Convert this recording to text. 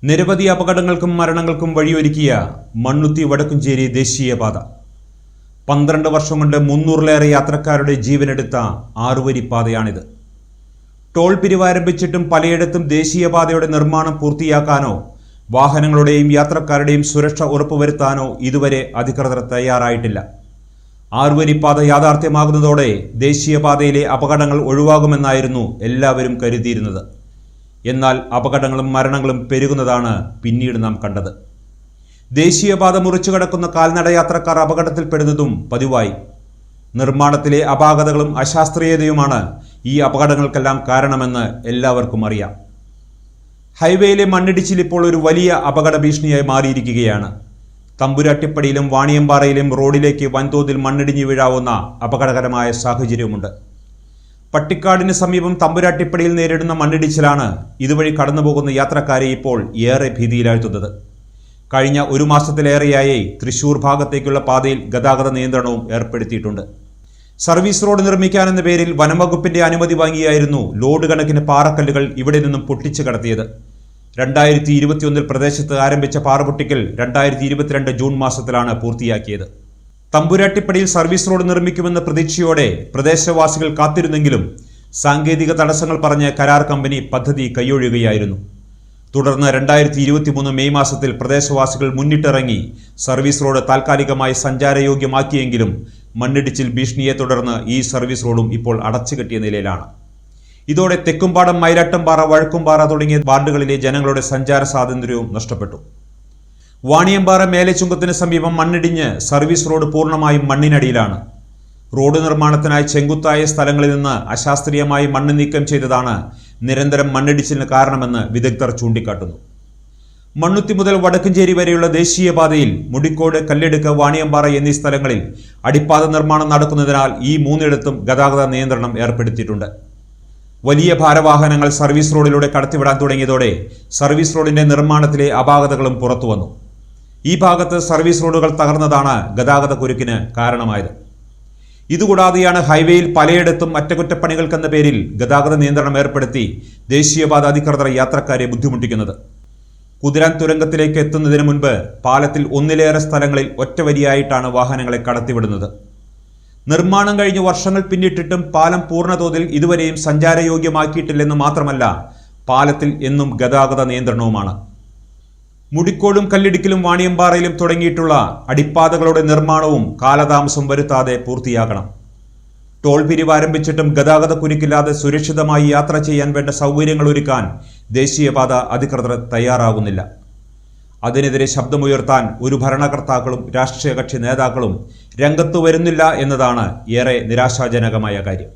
നിരവധി അപകടങ്ങൾക്കും മരണങ്ങൾക്കും വഴിയൊരുക്കിയ മണ്ണുത്തി വടക്കുംചേരി ദേശീയപാത 12 വർഷം കൊണ്ട് 300-ലേറെ യാത്രക്കാരുടെ ജീവനെടുത്ത ആറുവരിപ്പാതയാണിത്. ടോൾ പിരിവ് ആരംഭിച്ചിട്ടും പലയിടത്തും ദേശീയപാതയുടെ നിർമ്മാണം പൂർത്തിയാക്കാനോ വാഹനങ്ങളുടെയും യാത്രക്കാരുടെയും സുരക്ഷ ഉറപ്പുവരുത്താനോ ഇതുവരെ അധികൃതർ തയ്യാറായിട്ടില്ല. ആറുവരിപ്പാത യാഥാർത്ഥ്യമാകുന്നതോടെ ദേശീയപാതയിലെ അപകടങ്ങൾ ഒഴിവാകുമെന്നായിരുന്നു എല്ലാവരും കരുതിയിരുന്നത്. എന്നാൽ അപകടങ്ങളും മരണങ്ങളും പെരുകുന്നതാണ് പിന്നീട് നാം കണ്ടത്. ദേശീയപാത മുറിച്ചു കടക്കുന്ന കാൽനട യാത്രക്കാർ അപകടത്തിൽപ്പെടുന്നതും പതിവായി. നിർമ്മാണത്തിലെ അപാകതകളും അശാസ്ത്രീയതയുമാണ് ഈ അപകടങ്ങൾക്കെല്ലാം കാരണമെന്ന് എല്ലാവർക്കും അറിയാം. ഹൈവേയിലെ മണ്ണിടിച്ചിൽ ഇപ്പോൾ ഒരു വലിയ അപകട ഭീഷണിയായി മാറിയിരിക്കുകയാണ്. തമ്പുരാട്ടിപ്പടിയിലും വാണിയമ്പാറയിലും റോഡിലേക്ക് വൻതോതിൽ മണ്ണിടിഞ്ഞു വീഴാവുന്ന അപകടകരമായ സാഹചര്യമുണ്ട്. പട്ടിക്കാടിന് സമീപം തമ്പുരാട്ടിപ്പടിയിൽ നേരിടുന്ന മണ്ണിടിച്ചിലാണ് ഇതുവഴി കടന്നുപോകുന്ന യാത്രക്കാരെ ഇപ്പോൾ ഏറെ ഭീതിയിലാഴ്ത്തുന്നത്. കഴിഞ്ഞ ഒരു മാസത്തിലേറെയായി തൃശൂർ ഭാഗത്തേക്കുള്ള പാതയിൽ ഗതാഗത നിയന്ത്രണവും ഏർപ്പെടുത്തിയിട്ടുണ്ട്. സർവീസ് റോഡ് നിർമ്മിക്കാനെന്ന പേരിൽ വനംവകുപ്പിന്റെ അനുമതി വാങ്ങിയായിരുന്നു ലോഡ് കണക്കിന് പാറക്കല്ലുകൾ ഇവിടെ നിന്നും പൊട്ടിച്ചു കടത്തിയത്. 2021 പ്രദേശത്ത് ആരംഭിച്ച പാറപൊട്ടിക്കൽ 2022 ജൂൺ മാസത്തിലാണ് പൂർത്തിയാക്കിയത്. തമ്പുരാട്ടിപ്പടിയിൽ സർവീസ് റോഡ് നിർമ്മിക്കുമെന്ന പ്രതീക്ഷയോടെ പ്രദേശവാസികൾ കാത്തിരുന്നെങ്കിലും സാങ്കേതിക തടസ്സങ്ങൾ പറഞ്ഞ് കരാർ കമ്പനി പദ്ധതി കൈയൊഴിയുകയായിരുന്നു. തുടർന്ന് 2023 മെയ് മാസത്തിൽ പ്രദേശവാസികൾ മുന്നിട്ടിറങ്ങി സർവീസ് റോഡ് താൽക്കാലികമായി സഞ്ചാരയോഗ്യമാക്കിയെങ്കിലും മണ്ണിടിച്ചിൽ ഭീഷണിയെ തുടർന്ന് ഈ സർവീസ് റോഡും ഇപ്പോൾ അടച്ചുകെട്ടിയ നിലയിലാണ്. ഇതോടെ തെക്കുംപാടം, മൈലാട്ടംപാറ, വഴക്കുംപാറ തുടങ്ങിയ വാർഡുകളിലെ ജനങ്ങളുടെ സഞ്ചാര സ്വാതന്ത്ര്യവും നഷ്ടപ്പെട്ടു. വാണിയമ്പാറ മേലെച്ചുങ്കത്തിന് സമീപം മണ്ണിടിഞ്ഞ് സർവീസ് റോഡ് പൂർണ്ണമായും മണ്ണിനടിയിലാണ്. റോഡ് നിർമ്മാണത്തിനായി ചെങ്കുത്തായ സ്ഥലങ്ങളിൽ നിന്ന് അശാസ്ത്രീയമായി മണ്ണ് നീക്കം ചെയ്തതാണ് നിരന്തരം മണ്ണിടിച്ചിലിന് കാരണമെന്ന് വിദഗ്ധർ ചൂണ്ടിക്കാട്ടുന്നു. മണ്ണുത്തി മുതൽ വടക്കുംചേരി വരെയുള്ള ദേശീയപാതയിൽ മുടിക്കോട്, കല്ലെടുക്ക്, വാണിയമ്പാറ എന്നീ സ്ഥലങ്ങളിൽ അടിപ്പാത നിർമ്മാണം നടക്കുന്നതിനാൽ ഈ മൂന്നിടത്തും ഗതാഗത നിയന്ത്രണം ഏർപ്പെടുത്തിയിട്ടുണ്ട്. വലിയ ഭാരവാഹനങ്ങൾ സർവീസ് റോഡിലൂടെ കടത്തിവിടാൻ തുടങ്ങിയതോടെ സർവീസ് റോഡിന്റെ നിർമ്മാണത്തിലെ അപാകതകളും പുറത്തുവന്നു. ഈ ഭാഗത്ത് സർവീസ് റോഡുകൾ തകർന്നതാണ് ഗതാഗത കുരുക്കിന് കാരണമായത്. ഇതുകൂടാതെയാണ് ഹൈവേയിൽ പലയിടത്തും അറ്റകുറ്റപ്പണികൾക്കെന്ന പേരിൽ ഗതാഗത നിയന്ത്രണം ഏർപ്പെടുത്തി ദേശീയപാത അധികൃതർ യാത്രക്കാരെ ബുദ്ധിമുട്ടിക്കുന്നത്. കുതിരാൻ തുരങ്കത്തിലേക്ക് എത്തുന്നതിന് മുൻപ് പാലത്തിൽ ഒന്നിലേറെ സ്ഥലങ്ങളിൽ ഒറ്റവരിയായിട്ടാണ് വാഹനങ്ങളെ കടത്തിവിടുന്നത്. നിർമ്മാണം കഴിഞ്ഞ് വർഷങ്ങൾ പിന്നിട്ടിട്ടും പാലം പൂർണ്ണതോതിൽ ഇതുവരെയും സഞ്ചാരയോഗ്യമാക്കിയിട്ടില്ലെന്ന് മാത്രമല്ല, പാലത്തിൽ എന്നും ഗതാഗത നിയന്ത്രണവുമാണ്. മുടിക്കോടും, കല്ലിടുക്കിലും, വാണിയമ്പാറയിലും തുടങ്ങിയിട്ടുള്ള അടിപ്പാതകളുടെ നിർമ്മാണവും കാലതാമസം വരുത്താതെ പൂർത്തിയാക്കണം. ടോൾ പിരിവ് ആരംഭിച്ചിട്ടും ഗതാഗത കുരുക്കില്ലാതെ സുരക്ഷിതമായി യാത്ര ചെയ്യാൻ വേണ്ട സൗകര്യങ്ങൾ ഒരുക്കാൻ ദേശീയപാത അധികൃതർ തയ്യാറാകുന്നില്ല. അതിനെതിരെ ശബ്ദമുയർത്താൻ ഒരു ഭരണകർത്താക്കളും രാഷ്ട്രീയ കക്ഷി നേതാക്കളും രംഗത്തു വരുന്നില്ല എന്നതാണ് ഏറെ നിരാശാജനകമായ കാര്യം.